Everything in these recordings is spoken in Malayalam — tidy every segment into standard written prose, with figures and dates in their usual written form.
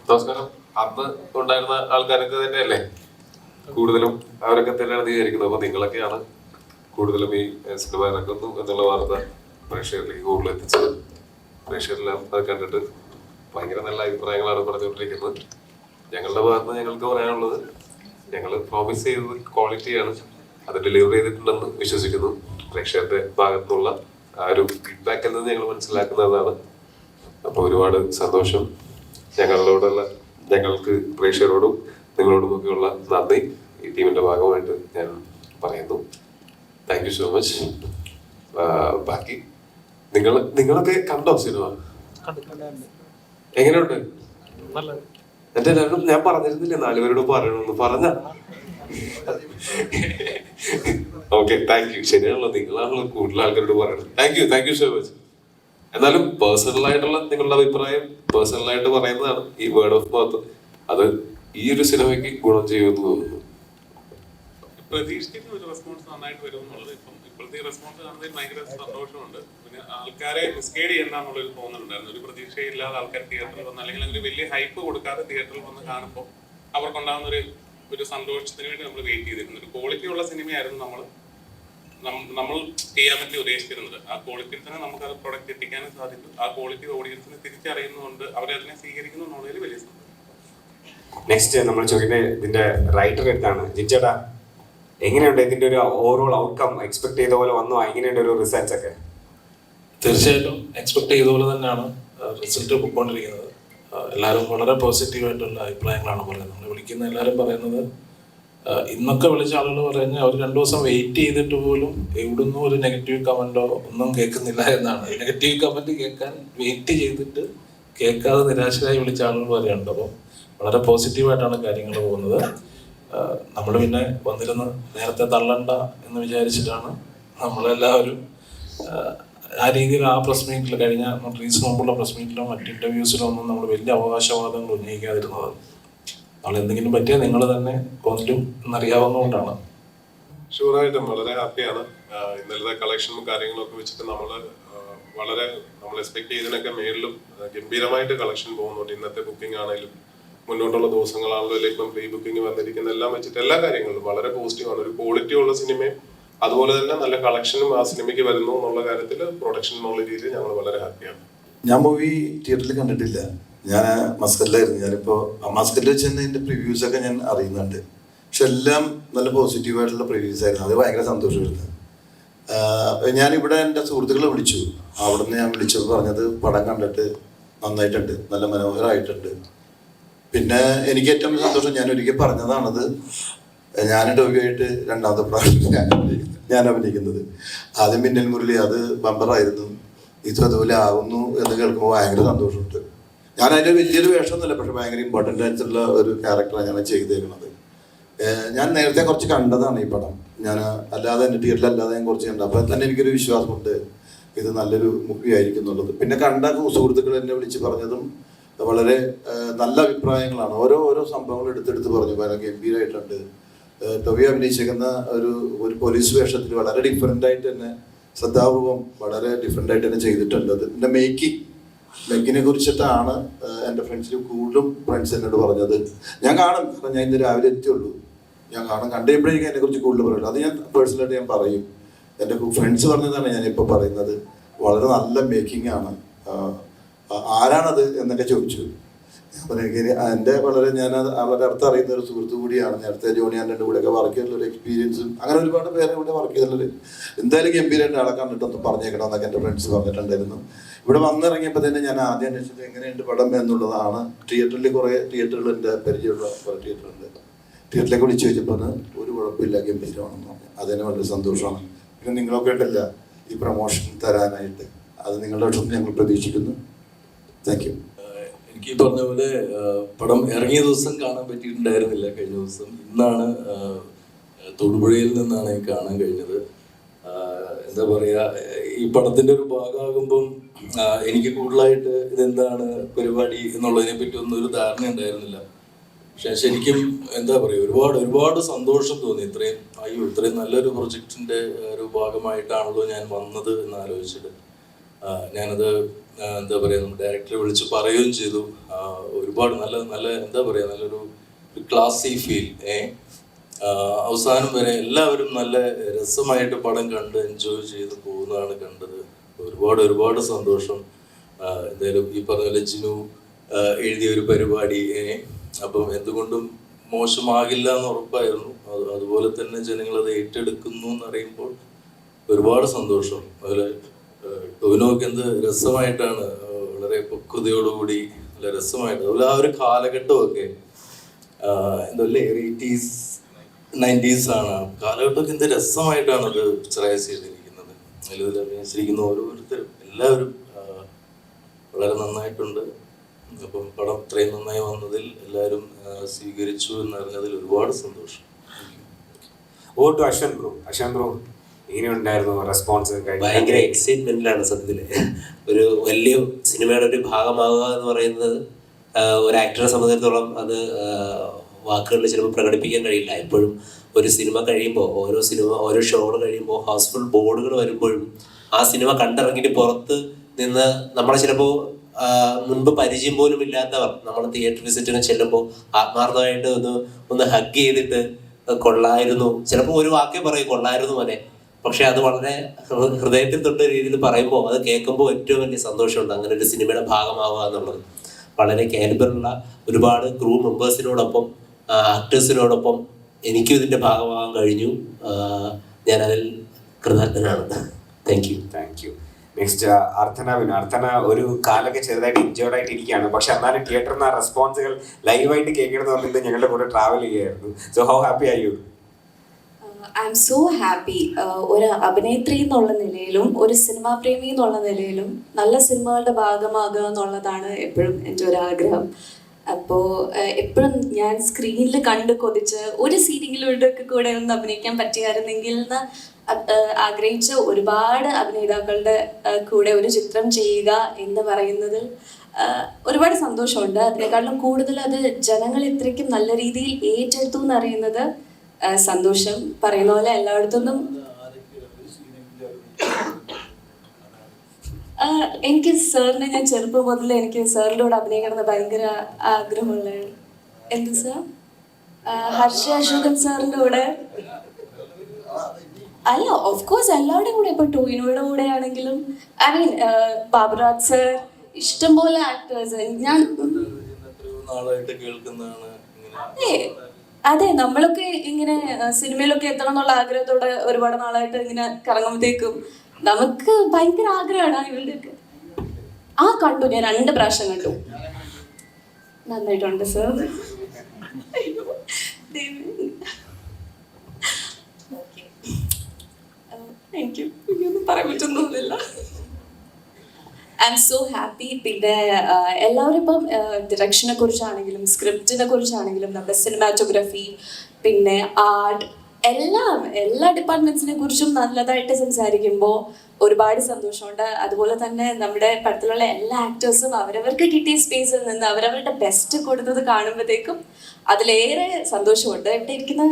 നമസ്കാരം. അന്ന് ഉണ്ടായിരുന്ന ആൾക്കാരൊക്കെ തന്നെയല്ലേ കൂടുതലും, അവരൊക്കെ തന്നെയാണ് വിചാരിക്കുന്നത്. അപ്പൊ നിങ്ങളൊക്കെയാണ് കൂടുതലും ഈ സിനിമ ഇറക്കുന്നു എന്നുള്ള വാർത്ത പ്രേക്ഷകരിലേക്ക് കൂടുതൽ എത്തിച്ചത്. പ്രേക്ഷകരെല്ലാം അത് കണ്ടിട്ട് ഭയങ്കര നല്ല അഭിപ്രായങ്ങളാണ് പറഞ്ഞുകൊണ്ടിരിക്കുന്നത്. ഞങ്ങളുടെ ഭാഗത്ത് ഞങ്ങൾക്ക് പറയാനുള്ളത്, ഞങ്ങൾ പ്രോമിസ് ചെയ്തത് ക്വാളിറ്റിയാണ്, അത് ഡെലിവർ ചെയ്തിട്ടുണ്ടെന്ന് വിശ്വസിക്കുന്നു. പ്രേക്ഷകരുടെ ഭാഗത്തുനിന്നുള്ള ആ ഒരു ഫീഡ്ബാക്കിൽ നിന്ന് ഞങ്ങൾ മനസ്സിലാക്കുന്നതാണ്. അപ്പോൾ ഒരുപാട് സന്തോഷം. ഞങ്ങൾക്ക് പ്രേക്ഷകരോടും നിങ്ങളോടുമൊക്കെയുള്ള നന്ദി ഈ ടീമിന്റെ ഭാഗമായിട്ട് ഞാൻ പറയുന്നു. Thank you so much. ബാക്കി നിങ്ങളൊക്കെ കണ്ടോ സിനിമ? എങ്ങനെയുണ്ട്? എന്റെ എല്ലാവരും ഞാൻ പറഞ്ഞിരുന്നില്ലേ 4 പേരോട് പറയണമെന്ന് പറഞ്ഞ. Okay, thank you. ശരിയാണല്ലോ, നിങ്ങളാണല്ലോ കൂടുതൽ ആൾക്കാരോട് പറയണം. Thank you so much. എന്നാലും പേഴ്സണൽ ആയിട്ടുള്ള നിങ്ങളുടെ അഭിപ്രായം പേഴ്സണലായിട്ട് പറയുന്നതാണ്. ഈ വേർഡ് ഓഫ് മൗത്ത് അത് ഈ ഒരു സിനിമയ്ക്ക് ഗുണം ചെയ്യുമെന്ന് തോന്നുന്നു. പ്രതീക്ഷിക്കുന്ന ഒരു റെസ്പോൺസ് നന്നായിട്ട് വരും എന്നുള്ളത് ഇപ്പോഴത്തെ റെസ്പോൺസ് കാണുന്നതിൽ ഭയങ്കര സന്തോഷമുണ്ട്. പിന്നെ ആൾക്കാരെ മിസ്ഗൈഡ് ചെയ്യണ്ടെന്നുള്ളൊരു തോന്നലുണ്ടായിരുന്നു. ഒരു പ്രതീക്ഷയില്ലാതെ ആൾക്കാർ തിയേറ്ററിൽ വന്ന്, അല്ലെങ്കിൽ ഒരു വലിയ ഹൈപ്പ് കൊടുക്കാതെ തിയേറ്ററിൽ വന്ന് കാണുമ്പോൾ അവർക്കുണ്ടാകുന്ന ഒരു സന്തോഷത്തിന് വേണ്ടി നമ്മൾ വെയിറ്റ് ചെയ്തിരുന്നു. ഒരു ക്വാളിറ്റി ഉള്ള സിനിമയായിരുന്നു നമ്മൾ ചെയ്യാൻ വേണ്ടി ഉദ്ദേശിച്ചിരുന്നത്. ആ ക്വാളിറ്റിയിൽ തന്നെ നമുക്ക് അത് പ്രൊഡക്റ്റ് എത്തിക്കാനും സാധിക്കും. ആ ക്വാളിറ്റി ഓഡിയൻസിനെ തിരിച്ചറിയുന്നതുകൊണ്ട് അവരതിനെ സ്വീകരിക്കുന്നു എന്നുള്ളതിൽ വലിയ സന്തോഷം. നെക്സ്റ്റ് നമ്മൾ ചോദിക്കുന്നത് ഇതിന്റെ റൈറ്റർ എടുത്താണ്. ജിൻചേട്ടാ, എങ്ങനെയുണ്ട് ഇതിന്റെ ഒരു ഓവറോൾ ഔട്ട്കം? എക്സ്പെക്ട് ചെയ്ത പോലെ വന്നോ? എങ്ങനെയുണ്ട് ഒരു റിസൾട്ട്സ് ഒക്കെ? തീർച്ചയായിട്ടും എക്സ്പെക്ട് ചെയ്ത പോലെ തന്നെയാണ് റിസൾട്ട് പോയിക്കൊണ്ടിരിക്കുന്നത്. എല്ലാവരും വളരെ പോസിറ്റീവായിട്ടുള്ള അഭിപ്രായങ്ങളാണ് പറയുന്നത്. നമ്മൾ വിളിക്കുന്ന എല്ലാവരും പറയുന്നത്, ഇന്നൊക്കെ വിളിച്ച ആളുകൾ പറഞ്ഞാൽ അവർ 2 ദിവസം വെയിറ്റ് ചെയ്തിട്ട് പോലും എവിടുന്നും ഒരു നെഗറ്റീവ് കമന്റോ ഒന്നും കേൾക്കുന്നില്ല എന്നാണ്. നെഗറ്റീവ് കമന്റ് കേൾക്കാൻ വെയിറ്റ് ചെയ്തിട്ട് കേൾക്കാതെ നിരാശരായി വിളിച്ച ആളുകൾ പറയുന്നുണ്ട്. അപ്പം വളരെ പോസിറ്റീവായിട്ടാണ് കാര്യങ്ങൾ പോകുന്നത്. നമ്മൾ പിന്നെ വന്നിരുന്ന് നേരത്തെ തള്ളണ്ട എന്ന് വിചാരിച്ചിട്ടാണ് നമ്മളെല്ലാവരും ആ രീതിയിൽ ആ പ്രസ് മീറ്റിൽ, കഴിഞ്ഞ റിലീസിന് മുമ്പുള്ള പ്രസ് മീറ്റിലോ മറ്റ് ഇന്റർവ്യൂസിലോ ഒന്നും നമ്മൾ വലിയ അവകാശവാദങ്ങൾ ഉന്നയിക്കാതിരുന്നത്. നമ്മൾ എന്തെങ്കിലും പറ്റിയാൽ നിങ്ങൾ തന്നെ കൊല്ലും എന്നറിയാവുന്നതുകൊണ്ടാണ്. ഷുവറായിട്ടും വളരെ ഹാപ്പിയാണ്. ഇന്നലത്തെ കളക്ഷനും കാര്യങ്ങളൊക്കെ വെച്ചിട്ട് നമ്മൾ എക്സ്പെക്ട് ചെയ്തതിനൊക്കെ മേളിലും ഗംഭീരമായിട്ട് കളക്ഷൻ പോകുന്നുണ്ട്. ഇന്നത്തെ ബുക്കിംഗ് ആണെങ്കിലും മുന്നോട്ടുള്ള ദിവസങ്ങളാണെങ്കിലും ഇപ്പം പ്രീ ബുക്കിംഗ് വന്നിരിക്കുന്ന എല്ലാം വെച്ചിട്ട് എല്ലാ കാര്യങ്ങളിലും വളരെ പോസിറ്റീവാണ്. ഒരു ക്വാളിറ്റി ഉള്ള സിനിമയും അതുപോലെ തന്നെ നല്ല കളക്ഷനും ആ സിനിമയ്ക്ക് വരുന്നു എന്നുള്ള കാര്യത്തിൽ പ്രൊഡക്ഷൻ എന്നുള്ള രീതിയിൽ ഞങ്ങൾ വളരെ ഹാപ്പിയാണ്. ഞാൻ മൂവി തിയേറ്ററിൽ കണ്ടിട്ടില്ല. ഞാൻ മസ്കറ്റിലായിരുന്നു. ഞാനിപ്പോൾ മസ്കറ്റിൽ വെച്ച് തന്നെ ഇതിൻ്റെ പ്രിവ്യൂസ് ഒക്കെ ഞാൻ അറിയുന്നുണ്ട്. പക്ഷെ എല്ലാം നല്ല പോസിറ്റീവായിട്ടുള്ള പ്രിവ്യൂസ് ആയിരുന്നു. അത് ഭയങ്കര സന്തോഷമായിരുന്നു. ഞാനിവിടെ എൻ്റെ സുഹൃത്തുക്കളെ വിളിച്ചു. അവിടെ നിന്ന് ഞാൻ വിളിച്ചപ്പോൾ പറഞ്ഞത് പടം കണ്ടിട്ട് നന്നായിട്ടുണ്ട്, നല്ല മനോഹരമായിട്ടുണ്ട്. പിന്നെ എനിക്ക് ഏറ്റവും സന്തോഷം, ഞാൻ ഒരിക്കൽ പറഞ്ഞതാണത്, ഞാൻ ടോവിയായിട്ട് 2ാമത്തെ പ്രാവശ്യം ഞാൻ അഭിനയിക്കുന്നത്. ആദ്യം മിന്നൽ മുരളി, അത് ബമ്പറായിരുന്നു. ഇത് അതുപോലെ ആവുന്നു എന്ന് കേൾക്കുമ്പോൾ ഭയങ്കര സന്തോഷമുണ്ട്. ഞാൻ അതിൻ്റെ വലിയൊരു വേഷമൊന്നുമില്ല, പക്ഷെ ഭയങ്കര ഇമ്പോർട്ടൻ്റ് ആയിട്ടുള്ള ഒരു ക്യാരക്ടറാണ് ഞാൻ ചെയ്തേക്കുന്നത്. ഞാൻ നേരത്തെ കുറച്ച് കണ്ടതാണ് ഈ പടം. ഞാൻ അല്ലാതെ എൻ്റെ തിയേറ്ററിലല്ലാതെ ഞാൻ കുറച്ച് കണ്ടത്. അപ്പോൾ തന്നെ എനിക്കൊരു വിശ്വാസമുണ്ട് ഇത് നല്ലൊരു മൂവി ആയിരിക്കും എന്നുള്ളത്. പിന്നെ കണ്ട സുഹൃത്തുക്കൾ എന്നെ വിളിച്ച് പറഞ്ഞതും വളരെ നല്ല അഭിപ്രായങ്ങളാണ്. ഓരോ സംഭവങ്ങൾ എടുത്തെടുത്ത് പറഞ്ഞു. വളരെ ഗംഭീരമായിട്ടുണ്ട്. ടോവി അഭിനയിച്ചിരിക്കുന്ന ഒരു പോലീസ് വേഷത്തിൽ വളരെ ഡിഫറെൻ്റ് ആയിട്ട് തന്നെ, ശ്രദ്ധാപൂർവം വളരെ ഡിഫറെൻ്റ് ആയിട്ട് തന്നെ ചെയ്തിട്ടുണ്ട്. അത് എൻ്റെ മേക്കിനെ കുറിച്ചിട്ടാണ് എൻ്റെ ഫ്രണ്ട്സിൽ കൂടുതലും ഫ്രണ്ട്സ് എന്നോട് പറഞ്ഞത്. ഞാൻ കാണും, കാരണം ഞാൻ ഇന്ന് രാവിലെ എത്തിയുള്ളൂ. ഞാൻ കണ്ടപ്പോഴേക്കും അതിനെക്കുറിച്ച് കൂടുതൽ പറയുള്ളൂ. അത് ഞാൻ പേഴ്സണലായിട്ട് ഞാൻ പറയും. എൻ്റെ ഫ്രണ്ട്സ് പറഞ്ഞതാണ് ഞാനിപ്പോൾ പറയുന്നത്. വളരെ നല്ല മേക്കിംഗ് ആണ്. ആരാണത് എന്നൊക്കെ ചോദിച്ചു. ഞാൻ പറയുക എൻ്റെ ഞാൻ വളരെ അടുത്ത് അറിയുന്ന ഒരു സുഹൃത്തു കൂടിയാണ്. നേരത്തെ ജോണിയാൻ്റെ കൂടെയൊക്കെ വർക്ക് ചെയ്തിട്ടുള്ള എക്സ്പീരിയൻസും അങ്ങനെ ഒരുപാട് പേരെ ഇവിടെ വർക്ക് ചെയ്തിട്ടുള്ളത്. എന്തായാലും ഗംഭീരമായിട്ട് ആളെ കണ്ടിട്ടൊന്ന് പറഞ്ഞേക്കണം എന്നൊക്കെ എൻ്റെ ഫ്രണ്ട്സ് പറഞ്ഞിട്ടുണ്ടായിരുന്നു. ഇവിടെ വന്നിറങ്ങിയപ്പോൾ തന്നെ ഞാൻ ആദ്യം അന്വേഷിച്ചത് എങ്ങനെയുണ്ട് പടം എന്നുള്ളതാണ്. കുറേ തിയേറ്ററുകൾ എൻ്റെ പരിചയമുള്ള കുറേ തിയേറ്ററുണ്ട്. തിയേറ്ററിലേക്ക് വിളിച്ച് ചോദിച്ചപ്പോൾ ഒരു കുഴപ്പമില്ല, ഗംഭീരമാണെന്ന് പറഞ്ഞു. അതിന് വളരെ സന്തോഷമാണ്. പിന്നെ നിങ്ങളൊക്കെ ഉണ്ടല്ല ഈ പ്രൊമോഷൻ തരാനായിട്ട്, അത് നിങ്ങളുടെ അടുത്ത് ഞങ്ങൾ പ്രതീക്ഷിക്കുന്നു. Thank you. എനിക്ക് പറഞ്ഞ പോലെ പടം ഇറങ്ങിയ ദിവസം കാണാൻ പറ്റിയിട്ടുണ്ടായിരുന്നില്ല. കഴിഞ്ഞ ദിവസം ഇന്നാണ് തൊടുപുഴയിൽ നിന്നാണ് കാണാൻ കഴിഞ്ഞത്. എന്താ പറയുക, ഈ പടത്തിൻ്റെ ഒരു ഭാഗമാകുമ്പം എനിക്ക് കൂടുതലായിട്ട് ഇതെന്താണ് പരിപാടി എന്നുള്ളതിനെ പറ്റി ഒന്നും ഒരു ധാരണ ഉണ്ടായിരുന്നില്ല. പക്ഷെ ശരിക്കും എന്താ പറയുക, ഒരുപാട് സന്തോഷം തോന്നി. ഇത്രയും നല്ലൊരു പ്രൊജക്റ്റിൻ്റെ ഒരു ഭാഗമായിട്ടാണല്ലോ ഞാൻ വന്നത് എന്ന് ആലോചിച്ചിട്ട്. ഞാനത് എന്താ പറയുക, നമ്മുടെ ഡയറക്ടറെ വിളിച്ച് പറയുകയും ചെയ്തു. ഒരുപാട് നല്ല നല്ല എന്താ പറയുക, നല്ലൊരു ക്ലാസി ഫീൽ. അവസാനം വരെ എല്ലാവരും നല്ല രസമായിട്ട് പടം കണ്ട് എൻജോയ് ചെയ്ത് പോകുന്നതാണ് കണ്ടത്. ഒരുപാട് ഒരുപാട് സന്തോഷം. എന്തായാലും ഈ പറഞ്ഞ പോലെ ജിനു എഴുതിയ ഒരു പരിപാടി അപ്പം എന്തുകൊണ്ടും മോശമാകില്ല എന്ന് ഉറപ്പായിരുന്നു. അതുപോലെ തന്നെ ജനങ്ങൾ അത് ഏറ്റെടുക്കുന്നു എന്നറിയുമ്പോൾ ഒരുപാട് സന്തോഷം. അതുപോലെ ടോവിനോക്ക് എന്ത് രസമായിട്ടാണ്, വളരെ പക്വതയോടുകൂടി നല്ല രസമായിട്ട്, അതുപോലെ ആ ഒരു കാലഘട്ടമൊക്കെ എന്താ 80s 90s ആണ് കാലഘട്ടമൊക്കെ എന്ത് രസമായിട്ടാണ് അത് പിക്ചറൈസ് ചെയ്തിരിക്കുന്നത്. അതിൽ അഭിനയിച്ചിരിക്കുന്ന ഓരോരുത്തരും എല്ലാവരും വളരെ നന്നായിട്ടുണ്ട്. അപ്പം പടം ഇത്രയും നന്നായി വന്നതിൽ എല്ലാവരും സ്വീകരിച്ചു എന്നറിഞ്ഞതിൽ ഒരുപാട് സന്തോഷം. ഓട്ടു അശ്വന്ത് ബ്രോ എങ്ങനെയുണ്ടായിരുന്നു റെസ്പോൺസ്? ഭയങ്കര എക്സൈറ്റ്മെന്റിലാണ് സത്യത്തില്. ഒരു വലിയ സിനിമയുടെ ഒരു ഭാഗമാവുക എന്ന് പറയുന്നത് ഒരു ആക്ടറെ സംബന്ധിച്ചിടത്തോളം അത് വാക്കുകളിൽ ചിലപ്പോൾ പ്രകടിപ്പിക്കാൻ കഴിയില്ല. എപ്പോഴും ഒരു സിനിമ കഴിയുമ്പോൾ, ഓരോ ഷോകൾ കഴിയുമ്പോൾ ഹൗസ്ഫുൾ ബോർഡുകൾ വരുമ്പോഴും ആ സിനിമ കണ്ടിറങ്ങിയിട്ട് പുറത്ത് നിന്ന് നമ്മളെ ചിലപ്പോൾ മുൻപ് പരിചയം പോലും ഇല്ലാത്തവർ നമ്മൾ തിയേറ്റർ വിസിറ്റിന് ചെല്ലുമ്പോൾ ആത്മാർത്ഥമായിട്ട് ഒന്ന് ഹഗ് ചെയ്തിട്ട് കൊള്ളായിരുന്നു, ചിലപ്പോൾ ഒരു വാക്കേ പറയും കൊള്ളായിരുന്നു പോലെ, പക്ഷെ അത് വളരെ ഹൃദയത്തിൽ തൊട്ട രീതിയിൽ പറയുമ്പോൾ അത് കേൾക്കുമ്പോൾ ഏറ്റവും വലിയ സന്തോഷമുണ്ട്. അങ്ങനെ ഒരു സിനിമയുടെ ഭാഗമാവുക എന്നുള്ളത് വളരെ കാലിബറുള്ള ഒരുപാട് ക്രൂ മെമ്പേഴ്സിനോടൊപ്പം ആക്ടേഴ്സിനോടൊപ്പം എനിക്കും ഇതിൻ്റെ ഭാഗമാകാൻ കഴിഞ്ഞു. ഞാനതിൽ കൃതജ്ഞനാണ്. Thank you. നെക്സ്റ്റ് അർത്ഥന ഒരു കാലൊക്കെ ചെറുതായിട്ട് ഇൻജേർഡ് ആയിട്ട് ഇരിക്കുകയാണ്, പക്ഷെ എന്നാലും തിയേറ്ററിൽ നിന്ന് ആ റെസ്പോൺസുകൾ ലൈവായിട്ട് കേൾക്കണമെന്ന് പറഞ്ഞിട്ട് ഞങ്ങളുടെ കൂടെ ട്രാവൽ ചെയ്യായിരുന്നു. So how happy are you? I M so happy. ഒരു അഭിനേത്രി എന്നുള്ള നിലയിലും ഒരു സിനിമാ പ്രേമി എന്നുള്ള നിലയിലും നല്ല സിനിമകളുടെ ഭാഗമാകുക എന്നുള്ളതാണ് എപ്പോഴും എൻ്റെ ഒരു ആഗ്രഹം. അപ്പോൾ എപ്പോഴും ഞാൻ സ്ക്രീനിൽ കണ്ട് കൊതിച്ച് ഒരു സീരിയലിലൂടെയൊക്കെ കൂടെ ഒന്ന് അഭിനയിക്കാൻ പറ്റിയായിരുന്നെങ്കിൽ എന്ന് ആഗ്രഹിച്ച ഒരുപാട് അഭിനേതാക്കളുടെ കൂടെ ഒരു ചിത്രം ചെയ്യുക എന്ന് പറയുന്നതിൽ ഒരുപാട് സന്തോഷമുണ്ട്. അതിനേക്കാളും കൂടുതൽ അത് ജനങ്ങൾ ഇത്രയ്ക്കും നല്ല രീതിയിൽ ഏറ്റെടുത്തു എന്നറിയുന്നത് സന്തോഷം. പറയുന്ന പോലെ എല്ലായിടത്തുനിന്നും എനിക്ക് സാറിനെ ഞാൻ ചെറുപ്പം മുതൽ എനിക്ക് സാറിൻ്റെ കൂടെ അഭിനയിക്കണമെന്ന് ഭയങ്കര ആഗ്രഹമുള്ള. എന്ത് സാർ? ഹർഷ അശോകൻ സാറിൻ്റെ കൂടെ അല്ല, ഓഫ് കോഴ്സ് എല്ലാവരുടെയും കൂടെ. ഇപ്പൊ ടോവിനോയുടെ കൂടെ ആണെങ്കിലും ഐ മീൻ ബാബുരാജ് സർ, ഇഷ്ടംപോലെ ആക്ടേഴ്സ്. ഞാൻ അതെ, നമ്മളൊക്കെ ഇങ്ങനെ സിനിമയിലൊക്കെ എത്തണം എന്നുള്ള ആഗ്രഹത്തോടെ ഒരുപാട് നാളായിട്ട് ഇങ്ങനെ കറങ്ങുമ്പോഴത്തേക്കും നമുക്ക് ഭയങ്കര ആഗ്രഹമാണ് ഇവരുടെയൊക്കെ. കണ്ടു, ഞാൻ 2 പ്രാവശ്യം കണ്ടു. നന്നായിട്ടുണ്ട് സർ. എനിക്ക് ഒന്നും പറയാൻ പറ്റുന്നില്ല. I M so happy. പിന്നെ എല്ലാവരും ഇപ്പം ഡിറക്ഷനെ കുറിച്ചാണെങ്കിലും സ്ക്രിപ്റ്റിനെ കുറിച്ചാണെങ്കിലും നമ്മുടെ സിനിമാറ്റോഗ്രാഫി പിന്നെ ആർട്ട് എല്ലാ ഡിപ്പാർട്ട്മെന്റ്സിനെ കുറിച്ചും നല്ലതായിട്ട് സംസാരിക്കുമ്പോൾ ഒരുപാട് സന്തോഷമുണ്ട്. അതുപോലെ തന്നെ നമ്മുടെ പടത്തിലുള്ള എല്ലാ ആക്ടേഴ്സും അവരവർക്ക് കിട്ടിയ സ്പേസിൽ നിന്ന് അവരവരുടെ ബെസ്റ്റ് കൊടുത്തത് കാണുമ്പോഴത്തേക്കും അതിലേറെ സന്തോഷമുണ്ട്. ഇവിടെ ഇരിക്കുന്ന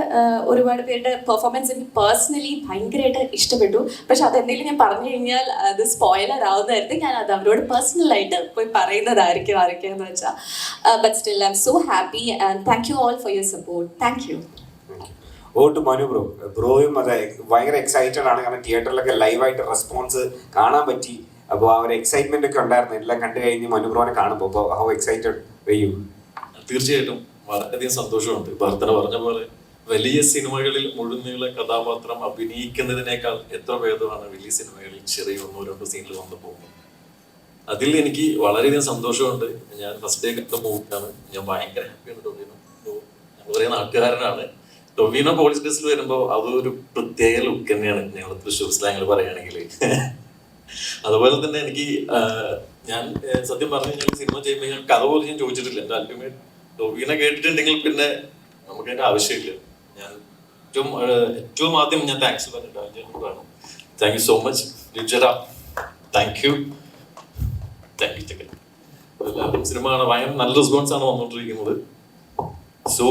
ഒരുപാട് പേരുടെ പെർഫോമൻസ് എനിക്ക് പേഴ്സണലി ഭയങ്കരമായിട്ട് ഇഷ്ടപ്പെട്ടു. പക്ഷെ അതെന്തെങ്കിലും ഞാൻ പറഞ്ഞു കഴിഞ്ഞാൽ അത് സ്പോയിലർ ആവുന്നതായിരുന്നു. ഞാൻ അത് അവരോട് പേഴ്സണലായിട്ട് പോയി പറയുന്നതായിരിക്കും ആരൊക്കെയെന്ന് വെച്ചാൽ. But still I'm so happy and thank you all for your support. Thank you. ഓട്ട് മനു ബ്രോയും അതെ ഭയങ്കര എക്സൈറ്റഡ് ആണ്, കാരണം തിയേറ്ററിലൊക്കെ ലൈവായിട്ട് റെസ്പോൺസ് കാണാൻ പറ്റി. അപ്പോൾ ആ ഒരു എക്സൈറ്റ്മെന്റ് ഒക്കെ ഉണ്ടായിരുന്നു എല്ലാം കണ്ടു കഴിഞ്ഞ് മനു ബ്രോനെ കാണുമ്പോൾ. അപ്പോൾ ഹൗ എക്സൈറ്റഡ് വെയ്യു? തീർച്ചയായിട്ടും വളരെയധികം സന്തോഷമുണ്ട്. ഭർത്തന പറഞ്ഞ പോലെ വലിയ സിനിമകളിൽ മുഴുനീള കഥാപാത്രം അഭിനയിക്കുന്നതിനേക്കാൾ എത്ര ഭേദമാണ് വലിയ സിനിമകളിൽ ചെറിയ 1-2 സീനിൽ വന്നു പോകുന്നത്. അതിൽ എനിക്ക് വളരെയധികം സന്തോഷമുണ്ട്. ഞാൻ ഫസ്റ്റ് ഡേ കണ്ട മൂവിയാണ്. ഞാൻ ഭയങ്കര ഹാപ്പിയാണ്. ടൊവിനോ ഞങ്ങൾ പറയുന്ന നാട്ടുകാരനാണ്. ടൊവിനോ പോലീസ് ഡ്രസ്സിൽ വരുമ്പോൾ അതൊരു പ്രത്യേക ലുക്ക് തന്നെയാണ്. ഞങ്ങൾ തൃശ്ശൂർ സ്ലാങ്ങിൽ പറയുകയാണെങ്കിൽ അതുപോലെ തന്നെ എനിക്ക് ഞാൻ സത്യം പറഞ്ഞു കഴിഞ്ഞാൽ സിനിമ ചെയ്യുമ്പോൾ ഞാൻ കഥ പോലും ഞാൻ ചോദിച്ചിട്ടില്ല. എൻ്റെ അൾട്ടിമേറ്റ് ടൊവിനോ കേട്ടിട്ടുണ്ടെങ്കിൽ പിന്നെ നമുക്ക് അതിൻ്റെ ആവശ്യമില്ല. ഞാൻ ഏറ്റവും ആദ്യം ഞാൻ താങ്ക്സ് പറഞ്ഞിട്ടാണ്. താങ്ക് യു സോ മച്ച് ജിൻചേട്ടാ. Thank you. എല്ലാവരും സിനിമ കാണാൻ ഭയങ്കര നല്ല റെസ്പോൺസ് ആണ് വന്നുകൊണ്ടിരിക്കുന്നത്. So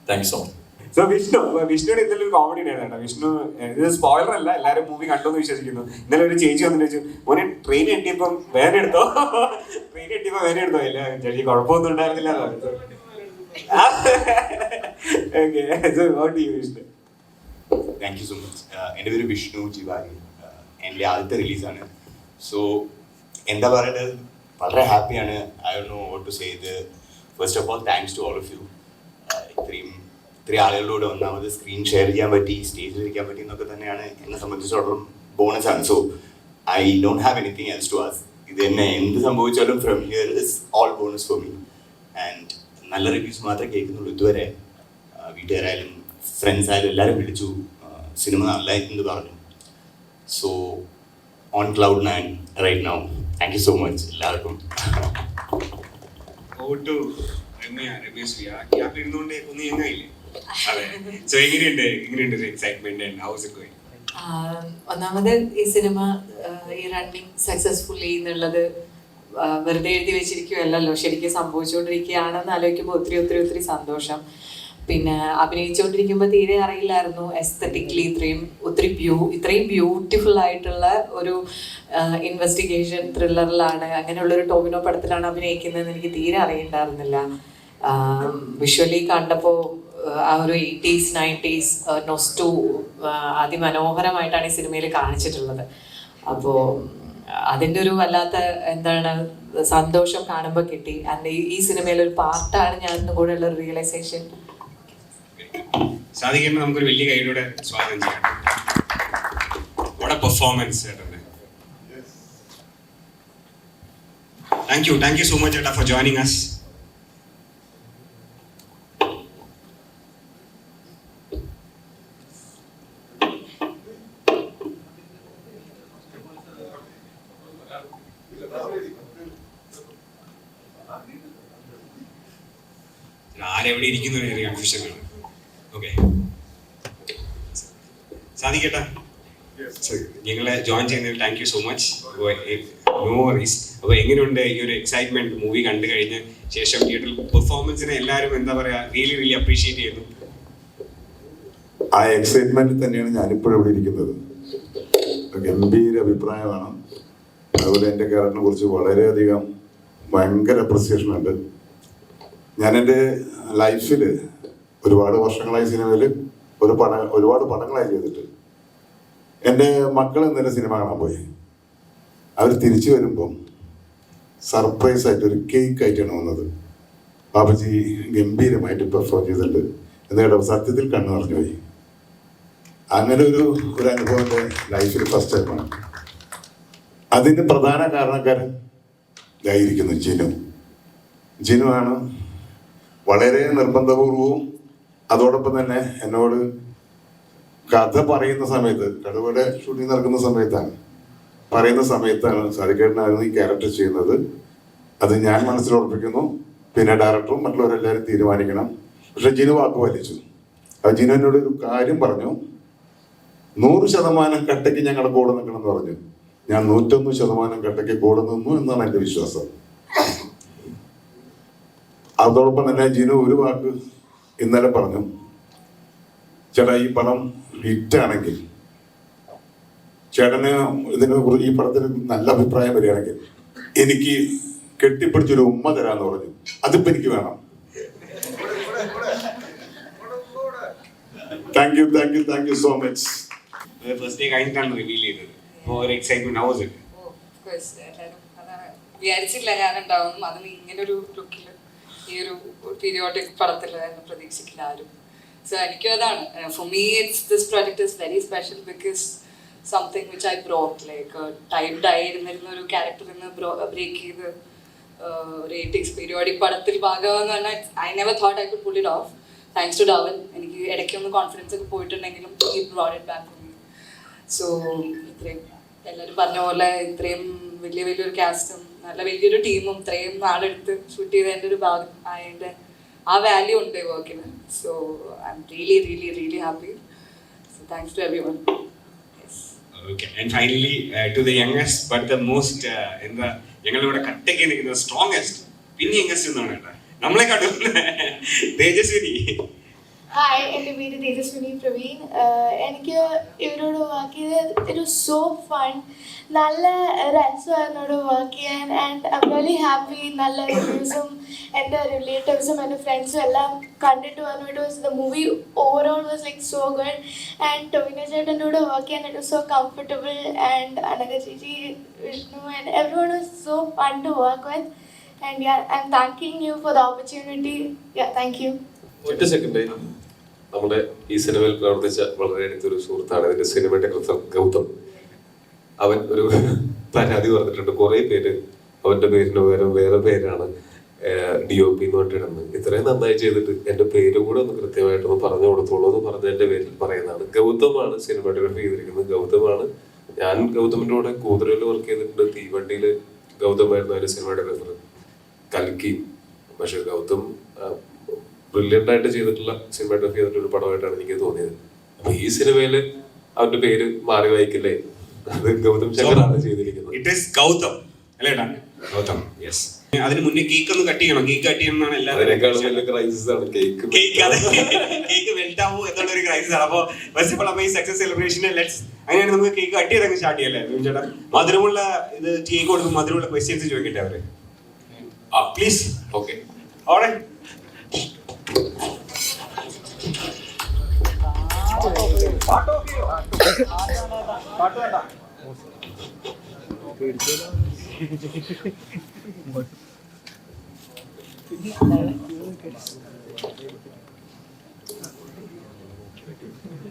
thank you so much. So വിഷ്ണുവിടെ ഇന്നലെ ഒരു കോമഡി ഉണ്ടായിരുന്നു കേട്ടോ. വിഷ്ണു ഇത് സ്പോയിലർ അല്ല, എല്ലാവരും മൂവി കണ്ടെന്ന് വിശ്വസിക്കുന്നു. ഇന്നലെ ഒരു ചേച്ചി വന്നിട്ട് ചോദിച്ചു, മോനെ ട്രെയിൻ എത്തിയപ്പം വേന എടുത്തോ ഇല്ല ചേച്ചി കുഴപ്പമൊന്നും ഉണ്ടായിരുന്നില്ല. Vishnu thank you so much. എൻ്റെ പേര് വിഷ്ണു ജിവാരി. എൻ്റെ ആദ്യത്തെ റിലീസാണ്. സോ എന്താ പറയുന്നത്, വളരെ ഹാപ്പിയാണ്. I don't know what to say. ഇത് first of all thanks to all of you. ഇത്രയും ആളുകളോട് ഒന്നാമത് സ്ക്രീൻ ഷെയർ ചെയ്യാൻ പറ്റി, സ്റ്റേജിൽ ഇരിക്കാൻ പറ്റി എന്നൊക്കെ തന്നെയാണ് എന്നെ സംബന്ധിച്ചിടത്തോളം ബോണസാണ്. So I don't have anything else to ask. ഇത് തന്നെ എന്ത് സംഭവിച്ചാലും from here is all bonus for me. And നല്ല റിവ്യൂസ് മാത്രമേ കേൾക്കുന്നുള്ളൂ ഇതുവരെ. വീട്ടുകാരായാലും ഫ്രണ്ട്സ് ആയാലും എല്ലാവരും വിളിച്ചു, സിനിമ നല്ലതായിട്ടെന്ന് പറഞ്ഞു. So on cloud 9 right now. Thank you so much എല്ലാവർക്കും. ഇരുന്നുകൊണ്ട് ഒന്നും ചെയ്യുന്നില്ലേ? അതെ. സോ എങ്ങനെയുണ്ട് excitement and how is it going? ഒന്നാമത് ഈ സിനിമ ഈ റണ്ണിങ് സക്സസ്ഫുള്ളി എന്നുള്ളത് വെറുതെ എഴുതി വെച്ചിരിക്കുകയല്ലോ, ശരിക്കും സംഭവിച്ചുകൊണ്ടിരിക്കുകയാണെന്ന് ആലോചിക്കുമ്പോൾ ഒത്തിരി സന്തോഷം. പിന്നെ അഭിനയിച്ചുകൊണ്ടിരിക്കുമ്പോൾ തീരെ അറിയില്ലായിരുന്നു എസ്തറ്റിക്കലി ഇത്രയും ബ്യൂട്ടിഫുൾ ആയിട്ടുള്ള ഒരു ഇൻവെസ്റ്റിഗേഷൻ ത്രില്ലറിലാണ്, അങ്ങനെയുള്ളൊരു ടോവിനോ പടത്തിലാണ് അഭിനയിക്കുന്നതെന്ന് എനിക്ക് തീരെ അറിയണ്ടായിരുന്നില്ല. വിഷ്വലി കണ്ടപ്പോൾ ആ ഒരു 80s 90s നൊസ്റ്റു അതിമനോഹരമായിട്ടാണ് ഈ സിനിമയിൽ കാണിച്ചിട്ടുള്ളത്. അപ്പോൾ അതിൻ്റെ ഒരു വല്ലാത്ത സന്തോഷം കാണുമ്പോൾ കിട്ടി. ആൻഡ് ഈ സിനിമയിലൊരു പാർട്ടാണ് ഞാൻ ഇന്നും കൂടെ ഉള്ള ഒരു റിയലൈസേഷൻ. സാധിക്കുമ്പോൾ നമുക്കൊരു വലിയ കൈയിലൂടെ സ്വാഗതം ചെയ്യാം. What a performance. Thank you so much for joining us. ആരെവിടെ ഇരിക്കുന്നു കൺഫ്യൂഷൻ. ഓക്കെ, സാധിക്കട്ടെ. ഞങ്ങളെ ജോയിൻ ചെയ്യുന്നതിൽ thank you so much. No worries. അപ്പോൾ എങ്ങനെയുണ്ട് ഈ ഒരു എക്സൈറ്റ്മെന്റ് മൂവി കണ്ടു കഴിഞ്ഞ ശേഷം? തിയേറ്ററിൽ പെർഫോമൻസിനെ എല്ലാവരും എന്താ പറയാ, റിയലി അപ്രീഷിയേറ്റ് ചെയ്യുന്നു. ആ എക്സൈറ്റ്മെന്റ് തന്നെയാണ് ഞാനിപ്പോഴും ഇവിടെ ഇരിക്കുന്നത്. ഗംഭീര അഭിപ്രായമാണ്. അതുപോലെ എൻ്റെ ക്യാരക്ടറിനെ കുറിച്ച് വളരെയധികം ഭയങ്കര അപ്രിസിയേഷൻ ഉണ്ട്. ഞാൻ എൻ്റെ ലൈഫിൽ ഒരുപാട് വർഷങ്ങളായി സിനിമയിൽ ഒരുപാട് പടങ്ങളായി ചെയ്തിട്ട് എൻ്റെ മക്കൾ ഇന്നലെ സിനിമ കാണാൻ പോയി. അവർ തിരിച്ചു വരുമ്പം സർപ്രൈസ് ആയിട്ട് ഒരു കേക്ക് ആയിട്ടാണ് വന്നത്. ബാബുജി ഗംഭീരമായിട്ട് പെർഫോം ചെയ്തിട്ടുണ്ട് എന്ന് കേട്ടപ്പോൾ സത്യത്തിൽ കണ്ണു നിറഞ്ഞു പോയി. അങ്ങനെ ഒരു അനുഭവം എൻ്റെ ലൈഫിൽ ഫസ്റ്റ് ടൈമാണ്. അതിൻ്റെ പ്രധാന കാരണക്കാരൻ ഇതായിരിക്കുന്നു ജിനു ആണ്. വളരെ നിർബന്ധപൂർവവും അതോടൊപ്പം തന്നെ എന്നോട് കഥ പറയുന്ന സമയത്ത്, കഥയുടെ ഷൂട്ടിംഗ് നടക്കുന്ന സമയത്താണ് സാദിക്കേട്ടനായിരുന്നു ഈ ക്യാരക്ടർ ചെയ്യുന്നത്. അത് ഞാൻ മനസ്സിലുറപ്പിക്കുന്നു. പിന്നെ ഡയറക്ടറും മറ്റുള്ളവരെല്ലാവരും തീരുമാനിക്കണം. പക്ഷെ ജിനു വാക്ക് വലിച്ചു. അത് ജിനു എന്നോട് ഒരു കാര്യം പറഞ്ഞു, 100% കട്ടയ്ക്ക് ഞങ്ങളുടെ കൂടെ നിൽക്കണം എന്ന് പറഞ്ഞു. ഞാൻ 101% കട്ടയ്ക്ക് കൂടെ നിന്നു എന്നാണ് എൻ്റെ വിശ്വാസം. അതോടൊപ്പം തന്നെ ജിനു ഒരു വാക്ക് ഇന്നലെ പറഞ്ഞു, ചേട്ടാ ഈ പടം ഹിറ്റാണെങ്കിൽ, ചേട്ടന് ഈ പടത്തിന് നല്ല അഭിപ്രായം വരികയാണെങ്കിൽ എനിക്ക് കെട്ടിപ്പിടിച്ചൊരു ഉമ്മ തരാന്ന് പറഞ്ഞു. അതിപ്പോ എനിക്ക് വേണം. Thank you so much. First day കഴിഞ്ഞിട്ടാണ് റിവീൽ ചെയ്തത്. ഒരു എക്സൈറ്റ്മെന്റ്. How was it? വിചാരിച്ചില്ല ഞാനുണ്ടാവും അതിന് ഇങ്ങനൊരു ലുക്കിൽ ഈ ഒരു പീരിയോഡിക് പടത്തിൽ പ്രതീക്ഷിക്കില്ല ആരും. സോ എനിക്കും അതാണ്. For me this project is very special because something which I brought like typed ആയിരുന്നിരുന്ന ഒരു ക്യാരക്ടറിൽ നിന്ന് ബ്രേക്ക് ചെയ്ത് ഒരു 80s പീരിയോഡിക് പടത്തിൽ ഭാഗമാകുന്ന പറഞ്ഞാൽ I never thought I could pull it off. Thanks to Davan. എനിക്ക് ഇടയ്ക്കൊന്ന് കോൺഫിഡൻസ് ഒക്കെ പോയിട്ടുണ്ടെങ്കിലും he brought it back to me. So ഇത്രയും എല്ലാവരും പറഞ്ഞ പോലെ ഇത്രയും വലിയൊരു കാസ്റ്റും നല്ല വലിയൊരു ടീമും ഇത്രയും നാളെടുത്ത് ഷൂട്ട് ചെയ്തതിൻ്റെ ഒരു ഭാഗം ആയതിൻ്റെ ആ വാല്യൂ ഉണ്ട് വർക്കിന്. So I M really happy. So thanks to everyone. Okay, and finally to the youngest but the most ഞങ്ങളിവിടെ കട്ടയ്ക്ക് നിൽക്കുന്ന സ്ട്രോങ്ങസ്റ്റ്, പിന്നെ യങ്ങസ്റ്റ് എന്നാണ് കേട്ടോ നമ്മളെ കാട്ടും തേജസ്വിനി. ഹായ്, എൻ്റെ പേര് തേജസ്വിനി പ്രവീൺ. എനിക്ക് ഇവരോട് വർക്ക് ചെയ്ത് ഇറ്റ് വാസ് സോ ഫൺ. നല്ല രസമായിരുന്നു എന്നോട് വർക്ക് ചെയ്യാൻ. And I M really happy. നല്ല റിവ്യൂസും എൻ്റെ റിലേറ്റീവ്സും എൻ്റെ ഫ്രണ്ട്സും എല്ലാം കണ്ടിട്ട് പറഞ്ഞു. It was the movie overall was like so good. And Tovino ചേട്ടൻ്റെ കൂടെ വർക്ക് ചെയ്യാൻ it was so comfortable. And Anagha ചേച്ചി, Vishnu and everyone was so fun to work with. And I'm thanking you for the opportunity. Thank you. ഒറ്റ സെക്കൻഡ്. നമ്മുടെ ഈ സിനിമയിൽ പ്രവർത്തിച്ച വളരെ അടുത്തൊരു സുഹൃത്താണ് ഇതിന്റെ സിനിമാറ്റോഗ്രാഫർ ഗൗതം. അവൻ ഒരു പരാതി പറഞ്ഞിട്ടുണ്ട്. കുറെ പേര് അവന്റെ പേരിന് പകരം വേറെ പേരാണ് DOP എന്ന് പറഞ്ഞിടുന്നത്. ഇത്രയും നന്നായി ചെയ്തിട്ട് എന്റെ പേര് കൂടെ ഒന്ന് കൃത്യമായിട്ടൊന്ന് പറഞ്ഞു കൊടുത്തോളൂ എന്ന് പറഞ്ഞ എന്റെ പേരിൽ പറയുന്നതാണ്. ഗൗതമാണ് സിനിമാറ്റോഗ്രാഫി ചെയ്തിരിക്കുന്നത്. ഗൗതമാണ്. ഞാൻ ഗൗതമിന്റെ കൂടെ കൂതറയിൽ വർക്ക് ചെയ്തിട്ടുണ്ട്. തീവണ്ടിയില് ഗൗതമായിരുന്നു അതിന്റെ സിനിമാറ്റോഗ്രാഫർ. കൽക്കി. പക്ഷെ ഗൗതം ബ്രില്യൻ്റ് ആയിട്ട് ചെയ്തിട്ടുള്ള സിനിമാറ്റോഗ്രാഫി ചെയ്തിട്ടുള്ള ഒരു പടമായിട്ടാണ് എനിക്ക് തോന്നിയത്. അപ്പൊ ഈ സിനിമയില് അവന്റെ പേര് മാറി വായിക്കില്ലേ? അത് ഗൗതം ശങ്കറാണ് ചെയ്തിരിക്കുന്നത്. ഇറ്റ് ഈസ് ഗൗതം അല്ലേ? ഗൗതം, യെസ്. അതിന് മുന്നേ കേക്ക് ഒന്ന് കട്ട് ചെയ്യണം. കേക്ക് കട്ട് ചെയ്യണം എന്നാണ് അതിനേക്കാളും വലിയ ക്രൈസിസ് ആണ് കേക്ക്. കേക്ക് വെൽറ്റ് ആവോ എന്നുള്ള ഒരു ക്രൈസിസ് ആണ്. അപ്പൊ ഫസ്റ്റ് ഓഫ് ഓൾ അപ്പൊ ഈ സക്സസ് സെലിബ്രേഷന് ലെറ്റ്സ് അങ്ങനെയാണ് നമുക്ക് കേക്ക് കട്ട് ചെയ്തങ്ങ് സ്റ്റാർട്ട് ചെയ്യല്ലേ ചേട്ടാ? മധുരമുള്ള ഇത് കേക്ക് കൊടുക്കും. മധുരമുള്ള ക്വസ്റ്റ്യൻസ് ചോദിക്കട്ടെ അവര്. പ്ലീസ്. ഓക്കെ, ഓടെ.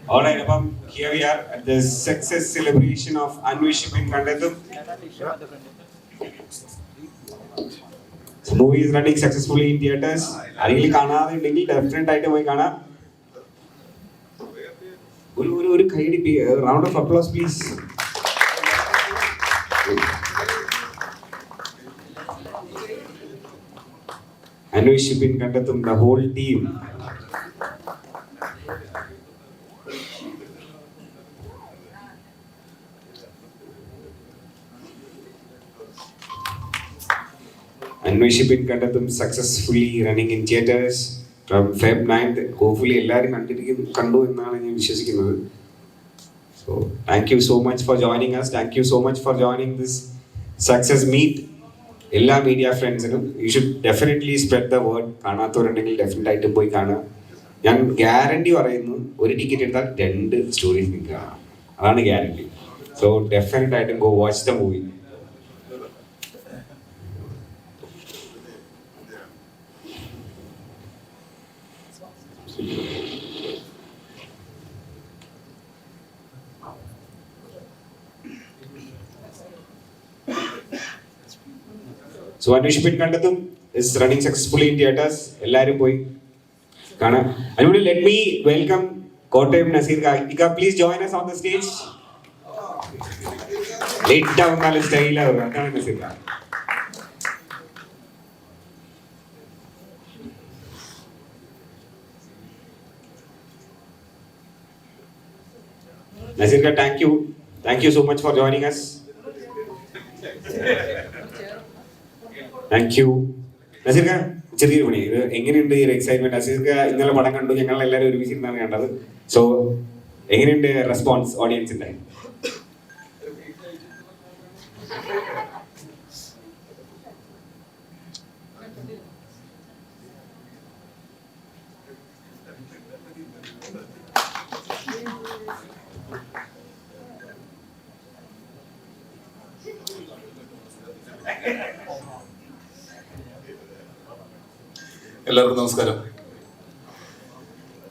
Alright, അപ്പം here we are at the success celebration of Anviship in Kandathum. Movie is running successfully in theaters. ആരെങ്കിലും കാണാതുണ്ടെങ്കിൽ ഡെഫിനറ്റ് ആയിട്ട് പോയി കാണാം. ഒരു കൈഡി round of applause please. Anviship in Kandathum, the whole team. Anviship in Kandathum successfully running in theaters from Feb 9th. Hopefully എല്ലാവരും കണ്ടു എന്നാണ് ഞാൻ വിശ്വസിക്കുന്നത്. So thank you so much for joining us. Thank you so much for joining this success meet. എല്ലാ മീഡിയ ഫ്രണ്ട്സിനും you should definitely spread the word. കാണാത്തവരുണ്ടെങ്കിൽ ഡെഫിനറ്റ് ആയിട്ട് പോയി കാണാം. ഞാൻ ഗ്യാരണ്ടി പറയുന്നു, ഒരു ടിക്കറ്റ് എടുത്താൽ 2 സ്റ്റോറീസ് നിങ്ങൾക്ക് കാണാം. അതാണ് ഗ്യാരണ്ടി. സോ ഡെഫിനറ്റ് ആയിട്ടും go watch the movie. So Anviship in Kandathum is running successfully in theaters. എല്ലാവരും പോയി കാണാം. Anybody let me welcome Kottayam Nasir Ika. Please join us on the stage. Late down നല്ല സ്റ്റൈൽ ആണ്. അതാണ് Naseer. Nasir ka, thank you. Thank you so much for joining us. Thank you. നസീർക്ക, ചെറിയൊരു പണി. ഇത് എങ്ങനെയുണ്ട് ഈ ഒരു എക്സൈറ്റ്മെന്റ്? നസീർക്ക ഇന്നലെ പടം കണ്ടു, ഞങ്ങൾ എല്ലാവരും ഒരുമിച്ചിരുന്നാണ് കണ്ടത്. സോ എങ്ങനെയുണ്ട് റെസ്പോൺസ് ഓഡിയൻസിന്റെ? എല്ലാവർക്കും നമസ്കാരം.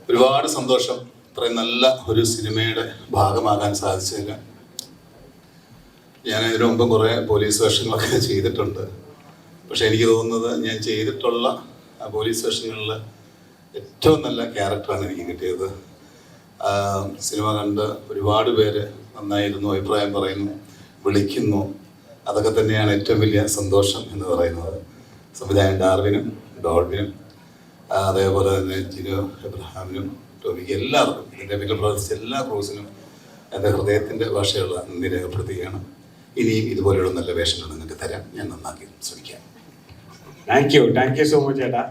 ഒരുപാട് സന്തോഷം ഇത്രയും നല്ല ഒരു സിനിമയുടെ ഭാഗമാകാൻ സാധിച്ചതില്ല. ഞാൻ ഇതിനു മുമ്പ് കുറേ പോലീസ് വേഷങ്ങളൊക്കെ ചെയ്തിട്ടുണ്ട്. പക്ഷെ എനിക്ക് തോന്നുന്നത് ഞാൻ ചെയ്തിട്ടുള്ള പോലീസ് വേഷങ്ങളിൽ ഏറ്റവും നല്ല ക്യാരക്ടറാണ് എനിക്ക് കിട്ടിയത്. സിനിമ കണ്ട് ഒരുപാട് പേര് നന്നായിരുന്നു, അഭിപ്രായം പറയുന്നു, വിളിക്കുന്നു. അതൊക്കെ തന്നെയാണ് ഏറ്റവും വലിയ സന്തോഷം എന്ന് പറയുന്നത്. സംവിധായകൻ ഡാർവിനും ഡോൾവിനും അതേപോലെ തന്നെ ജിനു എബ്രഹാമിനും ടോമിക്ക് എല്ലാവർക്കും ഇതിൻ്റെ പിന്നിൽ പ്രവർത്തിച്ച എല്ലാ ക്രൂസിനും എൻ്റെ ഹൃദയത്തിൻ്റെ ഭാഷയുള്ള നന്ദി രേഖപ്പെടുത്തുകയാണ്. ഇനിയും ഇതുപോലെയുള്ള നല്ല വേഷങ്ങൾ നിങ്ങൾക്ക് തരാൻ ഞാൻ നന്നാക്കി ശ്രമിക്കാം. താങ്ക് യു സോ മച്ച് ചേട്ടാ.